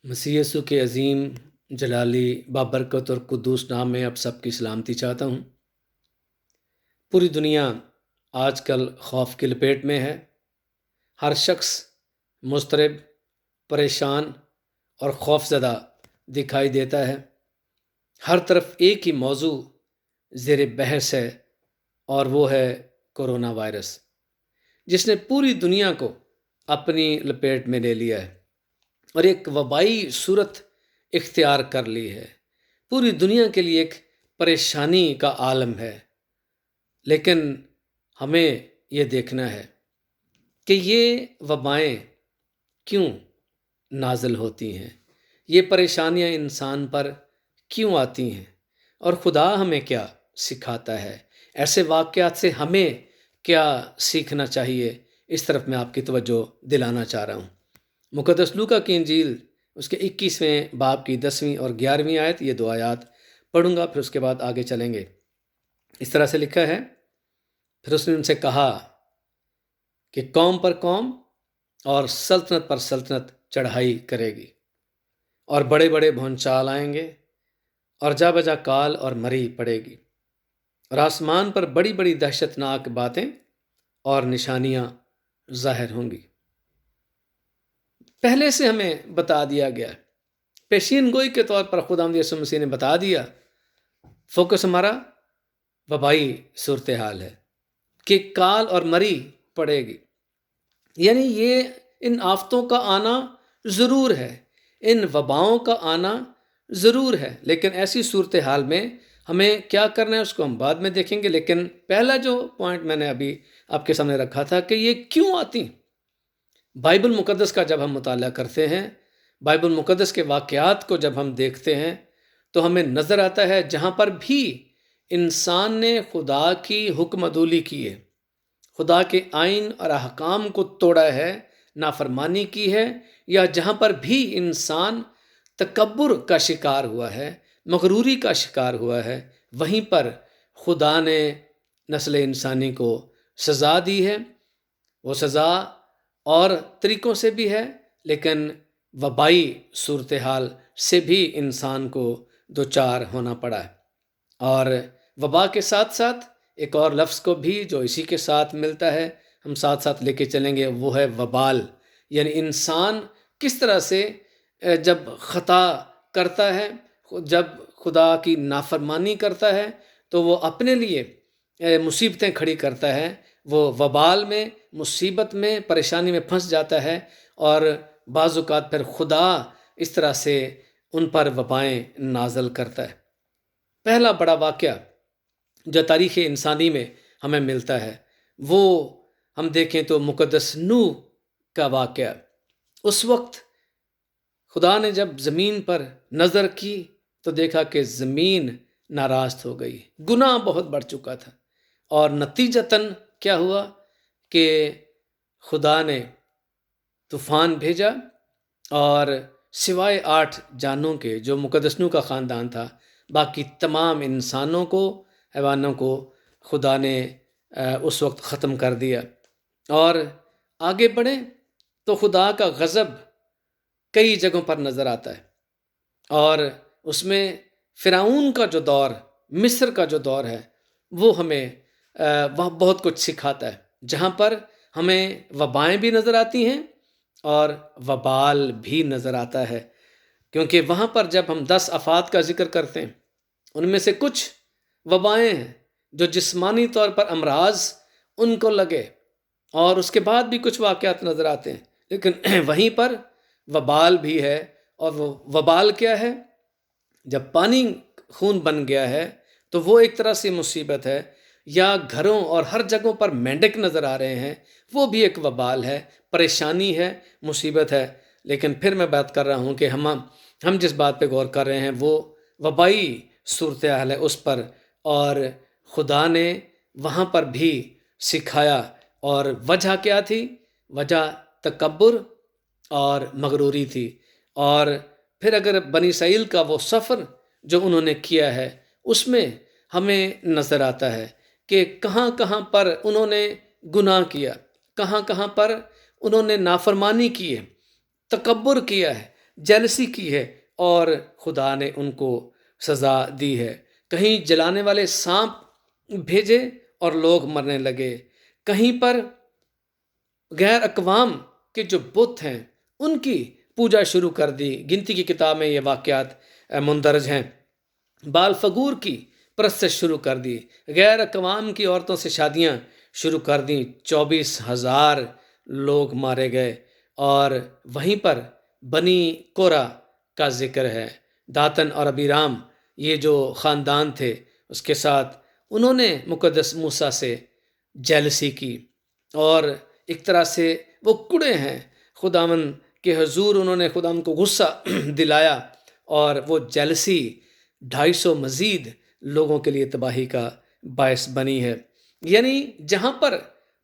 مسیح یسوع کے عظیم جلالی بابرکت اور قدوس نام میں اب سب کی سلامتی چاہتا ہوں۔ پوری دنیا آج کل خوف کی لپیٹ میں ہے۔ ہر شخص مضطرب، پریشان اور خوف زدہ دکھائی دیتا ہے۔ ہر طرف ایک ہی موضوع زیر بحث ہے اور وہ ہے کورونا وائرس، جس نے پوری دنیا کو اپنی لپیٹ میں لے لیا ہے اور ایک وبائی صورت اختیار کر لی ہے۔ پوری دنیا کے لیے ایک پریشانی کا عالم ہے، لیکن ہمیں یہ دیکھنا ہے کہ یہ وبائیں کیوں نازل ہوتی ہیں، یہ پریشانیاں انسان پر کیوں آتی ہیں اور خدا ہمیں کیا سکھاتا ہے، ایسے واقعات سے ہمیں کیا سیکھنا چاہیے، اس طرف میں آپ کی توجہ دلانا چاہ رہا ہوں۔ مقدس لوکا کی انجیل اس کے 21ویں باب کی 10ویں اور 11ویں آیت، یہ 2 آیات پڑھوں گا، پھر اس کے بعد آگے چلیں گے۔ اس طرح سے لکھا ہے، پھر اس نے ان سے کہا کہ قوم پر قوم اور سلطنت پر سلطنت چڑھائی کرے گی، اور بڑے بڑے بھونچال آئیں گے اور جا بجا کال اور مری پڑے گی، اور آسمان پر بڑی بڑی دہشت ناک باتیں اور نشانیاں ظاہر ہوں گی۔ پہلے سے ہمیں بتا دیا گیا، پیشین گوئی کے طور پر خداوند یسوع مسیح نے بتا دیا۔ فوکس ہمارا وبائی صورتحال ہے کہ کال اور مری پڑے گی، یعنی یہ ان آفتوں کا آنا ضرور ہے، ان وباؤں کا آنا ضرور ہے، لیکن ایسی صورتحال میں ہمیں کیا کرنا ہے اس کو ہم بعد میں دیکھیں گے۔ لیکن پہلا جو پوائنٹ میں نے ابھی آپ کے سامنے رکھا تھا کہ یہ کیوں آتی ہیں۔ بائبل مقدس کا جب ہم مطالعہ کرتے ہیں، بائبل مقدس کے واقعات کو جب ہم دیکھتے ہیں، تو ہمیں نظر آتا ہے جہاں پر بھی انسان نے خدا کی حکم عدولی کی ہے، خدا کے آئین اور احکام کو توڑا ہے، نافرمانی کی ہے، یا جہاں پر بھی انسان تکبر کا شکار ہوا ہے، مغروری کا شکار ہوا ہے، وہیں پر خدا نے نسل انسانی کو سزا دی ہے۔ وہ سزا اور طریقوں سے بھی ہے، لیکن وبائی صورتحال سے بھی انسان کو دوچار ہونا پڑا ہے۔ اور وبا کے ساتھ ساتھ ایک اور لفظ کو بھی جو اسی کے ساتھ ملتا ہے، ہم ساتھ ساتھ لے کے چلیں گے، وہ ہے وبال، یعنی انسان کس طرح سے جب خطا کرتا ہے، جب خدا کی نافرمانی کرتا ہے، تو وہ اپنے لیے مصیبتیں کھڑی کرتا ہے، وہ وبال میں، مصیبت میں، پریشانی میں پھنس جاتا ہے، اور بعض اوقات پھر خدا اس طرح سے ان پر وبائیں نازل کرتا ہے۔ پہلا بڑا واقعہ جو تاریخ انسانی میں ہمیں ملتا ہے، وہ ہم دیکھیں تو مقدس نوح کا واقعہ۔ اس وقت خدا نے جب زمین پر نظر کی تو دیکھا کہ زمین ناراض ہو گئی، گناہ بہت بڑھ چکا تھا، اور نتیجتاً کیا ہوا کہ خدا نے طوفان بھیجا، اور سوائے 8 جانوں کے جو مقدس نوح کا خاندان تھا، باقی تمام انسانوں کو، حیوانوں کو خدا نے اس وقت ختم کر دیا۔ اور آگے بڑھیں تو خدا کا غضب کئی جگہوں پر نظر آتا ہے، اور اس میں فرعون کا جو دور، مصر کا جو دور ہے، وہ ہمیں وہاں بہت کچھ سکھاتا ہے، جہاں پر ہمیں وبائیں بھی نظر آتی ہیں اور وبال بھی نظر آتا ہے، کیونکہ وہاں پر جب ہم 10 آفات کا ذکر کرتے ہیں، ان میں سے کچھ وبائیں ہیں جو جسمانی طور پر امراض ان کو لگے، اور اس کے بعد بھی کچھ واقعات نظر آتے ہیں، لیکن وہیں پر وبال بھی ہے۔ اور وہ وبال کیا ہے؟ جب پانی خون بن گیا ہے تو وہ ایک طرح سے مصیبت ہے، یا گھروں اور ہر جگہوں پر مینڈک نظر آ رہے ہیں، وہ بھی ایک وبال ہے، پریشانی ہے، مصیبت ہے۔ لیکن پھر میں بات کر رہا ہوں کہ ہم جس بات پہ غور کر رہے ہیں وہ وبائی صورتحال ہے اس پر، اور خدا نے وہاں پر بھی سکھایا، اور وجہ کیا تھی؟ وجہ تکبر اور مغروری تھی۔ اور پھر اگر بنی اسرائیل کا وہ سفر جو انہوں نے کیا ہے، اس میں ہمیں نظر آتا ہے کہ کہاں کہاں پر انہوں نے گناہ کیا، کہاں کہاں پر انہوں نے نافرمانی کی ہے، تکبر کیا ہے، جیلسی کی ہے اور خدا نے ان کو سزا دی ہے۔ کہیں جلانے والے سانپ بھیجے اور لوگ مرنے لگے، کہیں پر غیر اقوام کے جو بت ہیں ان کی پوجا شروع کر دی۔ گنتی کی کتاب میں یہ واقعات مندرج ہیں۔ بال فغور کی پرستش شروع کر دی، غیر اقوام کی عورتوں سے شادیاں شروع کر دیں، 24,000 لوگ مارے گئے۔ اور وہیں پر بنی کورا کا ذکر ہے، داتن اور ابیرام یہ جو خاندان تھے اس کے ساتھ انہوں نے مقدس موسیٰ سے جیلسی کی، اور ایک طرح سے وہ کڑے ہیں خداوند کے حضور، انہوں نے خداوند کو غصہ دلایا، اور وہ جیلسی 250 مزید لوگوں کے لیے تباہی کا باعث بنی ہے۔ یعنی جہاں پر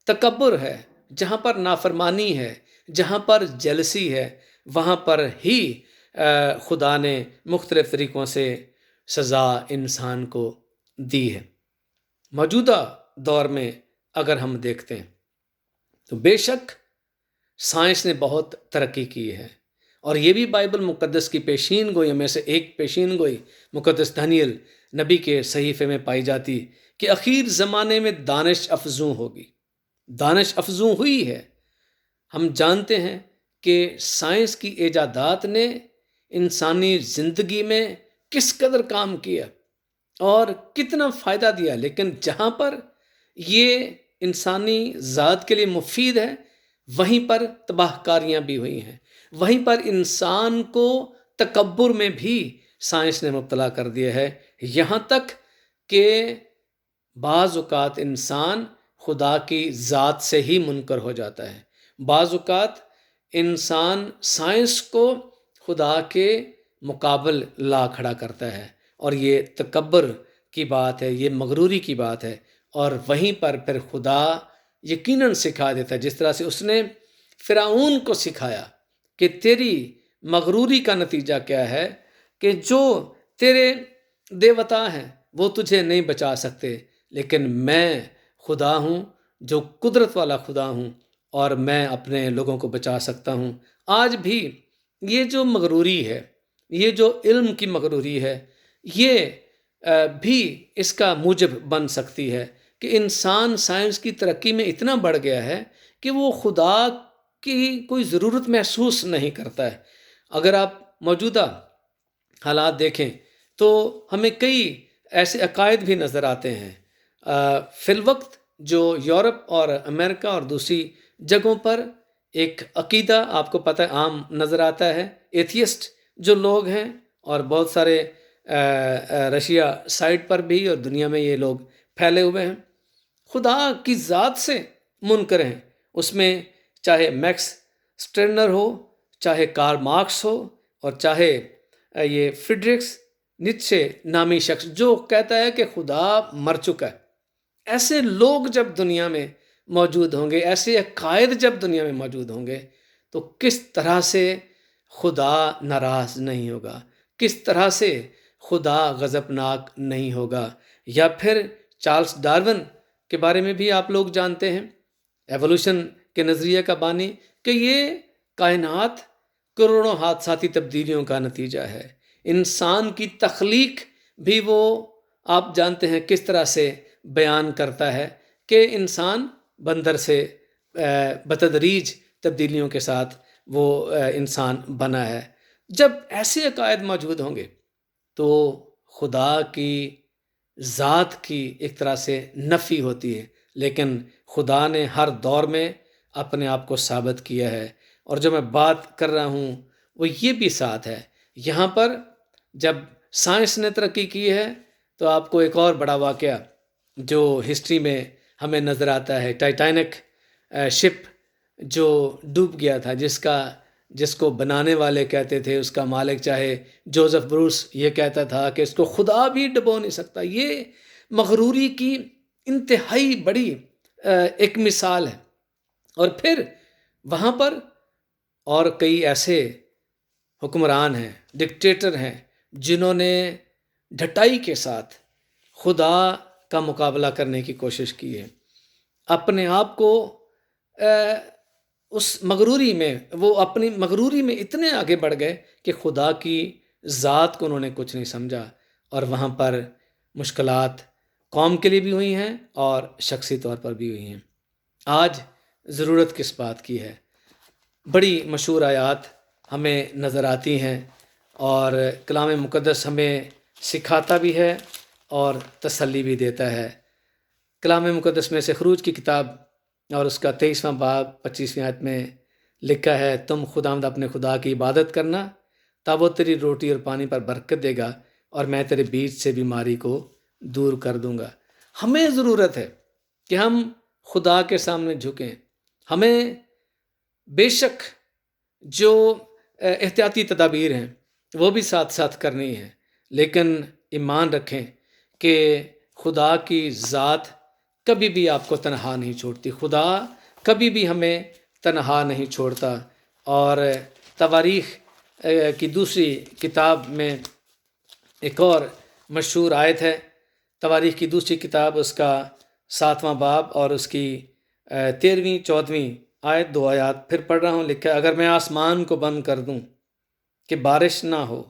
تکبر ہے، جہاں پر نافرمانی ہے، جہاں پر جیلسی ہے، وہاں پر ہی خدا نے مختلف طریقوں سے سزا انسان کو دی ہے۔ موجودہ دور میں اگر ہم دیکھتے ہیں تو بے شک سائنس نے بہت ترقی کی ہے، اور یہ بھی بائبل مقدس کی پیشین گوئی میں سے ایک پیشین گوئی مقدس دانیل نبی کے صحیفے میں پائی جاتی کہ اخیر زمانے میں دانش افزوں ہوگی۔ دانش افزوں ہوئی ہے۔ ہم جانتے ہیں کہ سائنس کی ایجادات نے انسانی زندگی میں کس قدر کام کیا اور کتنا فائدہ دیا، لیکن جہاں پر یہ انسانی ذات کے لیے مفید ہے وہیں پر تباہ کاریاں بھی ہوئی ہیں، وہیں پر انسان کو تکبر میں بھی سائنس نے مبتلا کر دیا ہے، یہاں تک کہ بعض اوقات انسان خدا کی ذات سے ہی منکر ہو جاتا ہے۔ بعض اوقات انسان سائنس کو خدا کے مقابل لا کھڑا کرتا ہے، اور یہ تکبر کی بات ہے، یہ مغروری کی بات ہے، اور وہیں پر پھر خدا یقیناً سکھا دیتا ہے، جس طرح سے اس نے فرعون کو سکھایا کہ تیری مغروری کا نتیجہ کیا ہے، کہ جو تیرے دیوتا ہیں وہ تجھے نہیں بچا سکتے، لیکن میں خدا ہوں جو قدرت والا خدا ہوں، اور میں اپنے لوگوں کو بچا سکتا ہوں۔ آج بھی یہ جو مغروری ہے، یہ جو علم کی مغروری ہے، یہ بھی اس کا موجب بن سکتی ہے کہ انسان سائنس کی ترقی میں اتنا بڑھ گیا ہے کہ وہ خدا کی کوئی ضرورت محسوس نہیں کرتا ہے۔ اگر آپ موجودہ حالات دیکھیں تو ہمیں کئی ایسے عقائد بھی نظر آتے ہیں فی الوقت جو یورپ اور امریکہ اور دوسری جگہوں پر ایک عقیدہ آپ کو پتہ ہے عام نظر آتا ہے، ایتھیسٹ جو لوگ ہیں، اور بہت سارے رشیا سائٹ پر بھی اور دنیا میں یہ لوگ پھیلے ہوئے ہیں، خدا کی ذات سے منکر ہیں۔ اس میں چاہے میکس سٹرنر ہو، چاہے کارل مارکس ہو، اور چاہے یہ فریڈرکس نیچے نامی شخص جو کہتا ہے کہ خدا مر چکا ہے۔ ایسے لوگ جب دنیا میں موجود ہوں گے، ایسے عقائد جب دنیا میں موجود ہوں گے، تو کس طرح سے خدا ناراض نہیں ہوگا، کس طرح سے خدا غضبناک نہیں ہوگا۔ یا پھر چارلس ڈارون کے بارے میں بھی آپ لوگ جانتے ہیں، ایوولوشن کے نظریے کا بانی، کہ یہ کائنات کروڑوں حادثاتی تبدیلیوں کا نتیجہ ہے۔ انسان کی تخلیق بھی وہ آپ جانتے ہیں کس طرح سے بیان کرتا ہے کہ انسان بندر سے بتدریج تبدیلیوں کے ساتھ وہ انسان بنا ہے۔ جب ایسے عقائد موجود ہوں گے تو خدا کی ذات کی ایک طرح سے نفی ہوتی ہے، لیکن خدا نے ہر دور میں اپنے آپ کو ثابت کیا ہے۔ اور جو میں بات کر رہا ہوں وہ یہ بھی ساتھ ہے، یہاں پر جب سائنس نے ترقی کی ہے تو آپ کو ایک اور بڑا واقعہ جو ہسٹری میں ہمیں نظر آتا ہے، ٹائٹینک شپ جو ڈوب گیا تھا، جس کو بنانے والے کہتے تھے، اس کا مالک چاہے جوزف بروس یہ کہتا تھا کہ اس کو خدا بھی ڈبو نہیں سکتا۔ یہ مغروری کی انتہائی بڑی ایک مثال ہے۔ اور پھر وہاں پر اور کئی ایسے حکمران ہیں، ڈکٹیٹر ہیں، جنہوں نے ڈھٹائی کے ساتھ خدا کا مقابلہ کرنے کی کوشش کی ہے، اپنے آپ کو اس مغروری میں، وہ اپنی مغروری میں اتنے آگے بڑھ گئے کہ خدا کی ذات کو انہوں نے کچھ نہیں سمجھا، اور وہاں پر مشکلات قوم کے لیے بھی ہوئی ہیں اور شخصی طور پر بھی ہوئی ہیں۔ آج ضرورت کس بات کی ہے؟ بڑی مشہور آیات ہمیں نظر آتی ہیں، اور کلام مقدس ہمیں سکھاتا بھی ہے اور تسلی بھی دیتا ہے۔ کلام مقدس میں سے خروج کی کتاب اور اس کا 23واں باب 25ویں آیت میں لکھا ہے، تم خداوند اپنے خدا کی عبادت کرنا، تب وہ تیری روٹی اور پانی پر برکت دے گا، اور میں تیرے بیچ سے بیماری کو دور کر دوں گا۔ ہمیں ضرورت ہے کہ ہم خدا کے سامنے جھکیں۔ ہمیں بے شک جو احتیاطی تدابیر ہیں وہ بھی ساتھ ساتھ کرنی ہیں، لیکن ایمان رکھیں کہ خدا کی ذات کبھی بھی آپ کو تنہا نہیں چھوڑتی، خدا کبھی بھی ہمیں تنہا نہیں چھوڑتا۔ اور تواریخ کی دوسری کتاب میں ایک اور مشہور آیت ہے، تواریخ کی دوسری کتاب اس کا 7واں باب اور اس کی 13ویں 14ویں آیت، 2 آیات پھر پڑھ رہا ہوں۔ لکھا ہے، اگر میں آسمان کو بند کر دوں کہ بارش نہ ہو،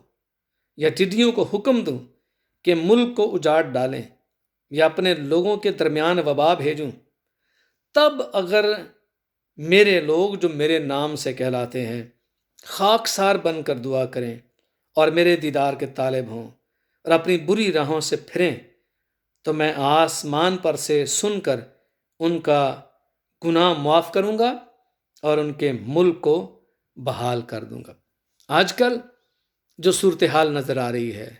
یا ٹڈیوں کو حکم دوں کہ ملک کو اجاڑ ڈالیں، یا اپنے لوگوں کے درمیان وبا بھیجوں، تب اگر میرے لوگ جو میرے نام سے کہلاتے ہیں خاکسار بن کر دعا کریں اور میرے دیدار کے طالب ہوں اور اپنی بری راہوں سے پھریں، تو میں آسمان پر سے سن کر ان کا گناہ معاف کروں گا اور ان کے ملک کو بحال کر دوں گا۔ آج کل جو صورتحال نظر آ رہی ہے،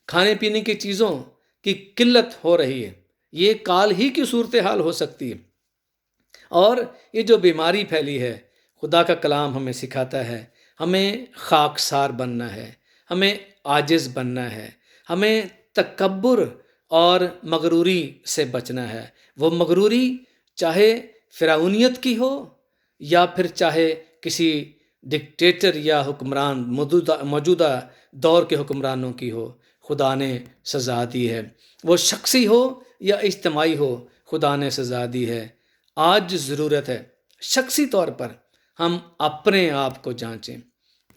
کھانے پینے کی چیزوں کی قلت ہو رہی ہے، یہ کال ہی کی صورتحال ہو سکتی ہے، اور یہ جو بیماری پھیلی ہے، خدا کا کلام ہمیں سکھاتا ہے ہمیں خاکسار بننا ہے، ہمیں عاجز بننا ہے، ہمیں تکبر اور مغروری سے بچنا ہے۔ وہ مغروری چاہے فرعونیت کی ہو یا پھر چاہے کسی ڈکٹیٹر یا حکمران موجودہ دور کے حکمرانوں کی ہو، خدا نے سزا دی ہے۔ وہ شخصی ہو یا اجتماعی ہو، خدا نے سزا دی ہے۔ آج ضرورت ہے شخصی طور پر ہم اپنے آپ کو جانچیں،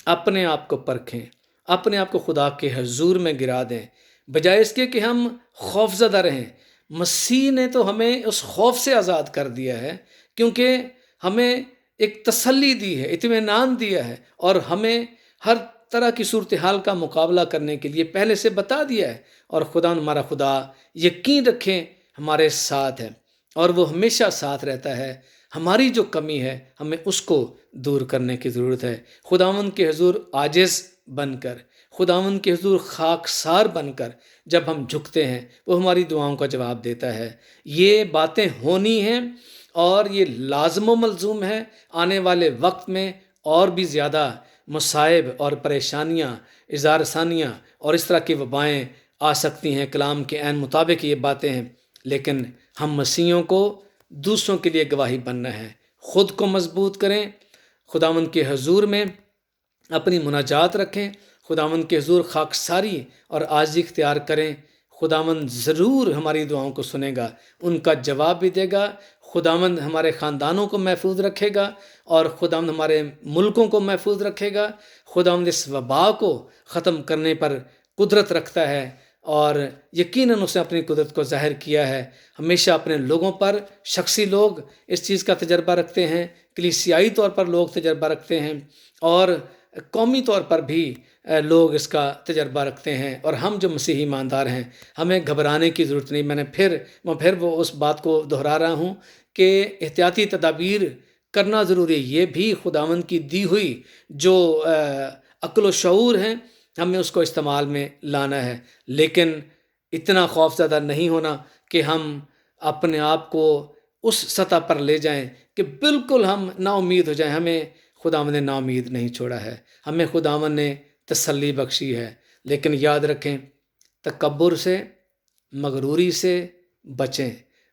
اپنے آپ کو پرکھیں، اپنے آپ کو خدا کے حضور میں گرا دیں، بجائے اس کے کہ ہم خوف زدہ رہیں۔ مسیح نے تو ہمیں اس خوف سے آزاد کر دیا ہے، کیونکہ ہمیں ایک تسلی دی ہے، اطمینان دیا ہے، اور ہمیں ہر طرح کی صورتحال کا مقابلہ کرنے کے لیے پہلے سے بتا دیا ہے۔ اور خدا ہمارا خدا یقین رکھیں ہمارے ساتھ ہے، اور وہ ہمیشہ ساتھ رہتا ہے۔ ہماری جو کمی ہے ہمیں اس کو دور کرنے کی ضرورت ہے۔ خداوند کے حضور عاجز بن کر، خداوند کے حضور خاکسار بن کر جب ہم جھکتے ہیں، وہ ہماری دعاؤں کا جواب دیتا ہے۔ یہ باتیں ہونی ہیں اور یہ لازم و ملزوم ہے۔ آنے والے وقت میں اور بھی زیادہ مصائب اور پریشانیاں، اظہار ثانیہ اور اس طرح کی وبائیں آ سکتی ہیں، کلام کے عین مطابق یہ باتیں ہیں، لیکن ہم مسیحیوں کو دوسروں کے لیے گواہی بننا ہے۔ خود کو مضبوط کریں، خداوند کے حضور میں اپنی مناجات رکھیں، خداوند کے حضور خاکساری اور عاجزی اختیار کریں۔ خداوند ضرور ہماری دعاؤں کو سنے گا، ان کا جواب بھی دے گا۔ خداوند ہمارے خاندانوں کو محفوظ رکھے گا، اور خداوند ہمارے ملکوں کو محفوظ رکھے گا۔ خداوند اس وبا کو ختم کرنے پر قدرت رکھتا ہے، اور یقیناً اس نے اپنی قدرت کو ظاہر کیا ہے۔ ہمیشہ اپنے لوگوں پر، شخصی لوگ اس چیز کا تجربہ رکھتے ہیں، کلیسیائی طور پر لوگ تجربہ رکھتے ہیں، اور قومی طور پر بھی لوگ اس کا تجربہ رکھتے ہیں۔ اور ہم جو مسیحی ایماندار ہیں، ہمیں گھبرانے کی ضرورت نہیں۔ میں پھر وہ اس بات کو دہرا رہا ہوں کہ احتیاطی تدابیر کرنا ضروری ہے۔ یہ بھی خداوند کی دی ہوئی جو عقل و شعور ہیں، ہمیں اس کو استعمال میں لانا ہے، لیکن اتنا خوف زدہ نہیں ہونا کہ ہم اپنے آپ کو اس سطح پر لے جائیں کہ بالکل ہم نا امید ہو جائیں۔ ہمیں خداوند نے نا امید نہیں چھوڑا ہے، ہمیں خداوند نے تسلی بخشی ہے۔ لیکن یاد رکھیں، تکبر سے، مغروری سے بچیں،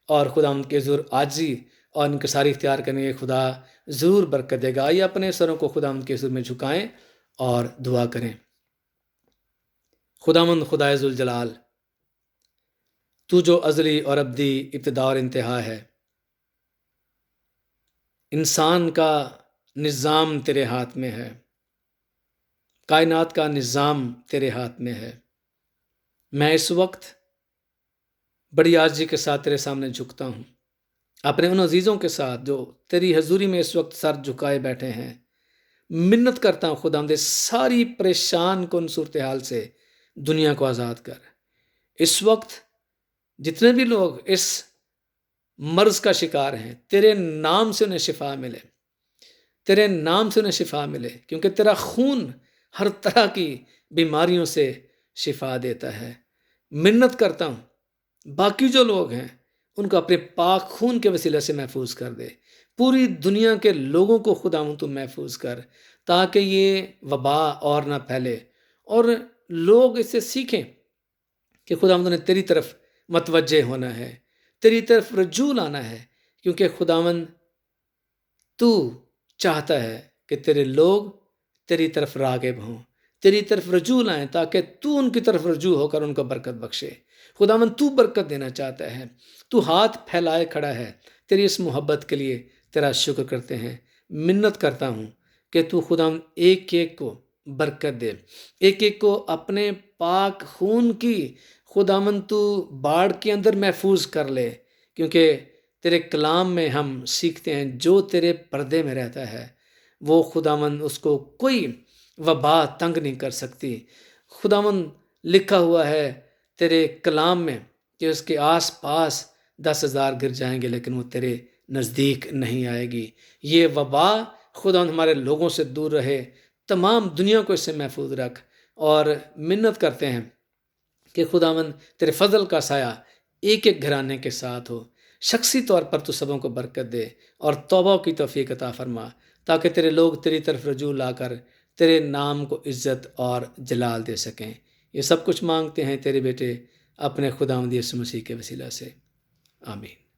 اور خداوند کے حضور عاجزی اور انکساری اختیار کرنے کے خدا ضرور برکت دے گا۔ آئیے اپنے سروں کو خداوند کے حضور میں جھکائیں اور دعا کریں۔ خداوند خدائے ذوالجلال، تو جو ازلی اور ابدی ابتدا اور انتہا ہے، انسان کا نظام تیرے ہاتھ میں ہے، کائنات کا نظام تیرے ہاتھ میں ہے۔ میں اس وقت بڑی عاجزی کے ساتھ تیرے سامنے جھکتا ہوں، اپنے ان عزیزوں کے ساتھ جو تیری حضوری میں اس وقت سر جھکائے بیٹھے ہیں۔ منت کرتا ہوں خداوند ساری پریشان کن صورتحال سے دنیا کو آزاد کر۔ اس وقت جتنے بھی لوگ اس مرض کا شکار ہیں، تیرے نام سے انہیں شفا ملے، تیرے نام سے انہیں شفا ملے، کیونکہ تیرا خون ہر طرح کی بیماریوں سے شفا دیتا ہے۔ منت کرتا ہوں باقی جو لوگ ہیں ان کو اپنے پاک خون کے وسیلے سے محفوظ کر دے، پوری دنیا کے لوگوں کو خداوند تو محفوظ کر، تاکہ یہ وبا اور نہ پھیلے اور لوگ اس سے سیکھیں کہ خداوند نے تیری طرف متوجہ ہونا ہے، تیری طرف رجوع لانا ہے، کیونکہ خداوند تو چاہتا ہے کہ تیرے لوگ تیری طرف راغب ہوں، تیری طرف رجوع لائیں، تاکہ تو ان کی طرف رجوع ہو کر ان کو برکت بخشے۔ خداوند تو برکت دینا چاہتا ہے، تو ہاتھ پھیلائے کھڑا ہے۔ تیری اس محبت کے لیے تیرا شکر کرتے ہیں۔ منت کرتا ہوں کہ تو خداوند ایک ایک کو برکت دے، ایک ایک کو اپنے پاک خون کی خداوند تو باڑ کے اندر محفوظ کر لے، کیونکہ تیرے کلام میں ہم سیکھتے ہیں جو تیرے پردے میں رہتا ہے وہ خداوند اس کو کوئی وبا تنگ نہیں کر سکتی۔ خداوند لکھا ہوا ہے تیرے کلام میں کہ اس کے آس پاس 10,000 گر جائیں گے لیکن وہ تیرے نزدیک نہیں آئے گی۔ یہ وبا خداوند ہمارے لوگوں سے دور رہے، تمام دنیا کو اس سے محفوظ رکھ، اور منت کرتے ہیں کہ خداوند تیرے فضل کا سایہ ایک ایک گھرانے کے ساتھ ہو، شخصی طور پر تو سبوں کو برکت دے اور توبہ کی توفیق عطا فرما، تاکہ تیرے لوگ تیری طرف رجوع لا کر تیرے نام کو عزت اور جلال دے سکیں۔ یہ سب کچھ مانگتے ہیں تیرے بیٹے اپنے خداوند یسوع مسیح کے وسیلہ سے، آمین۔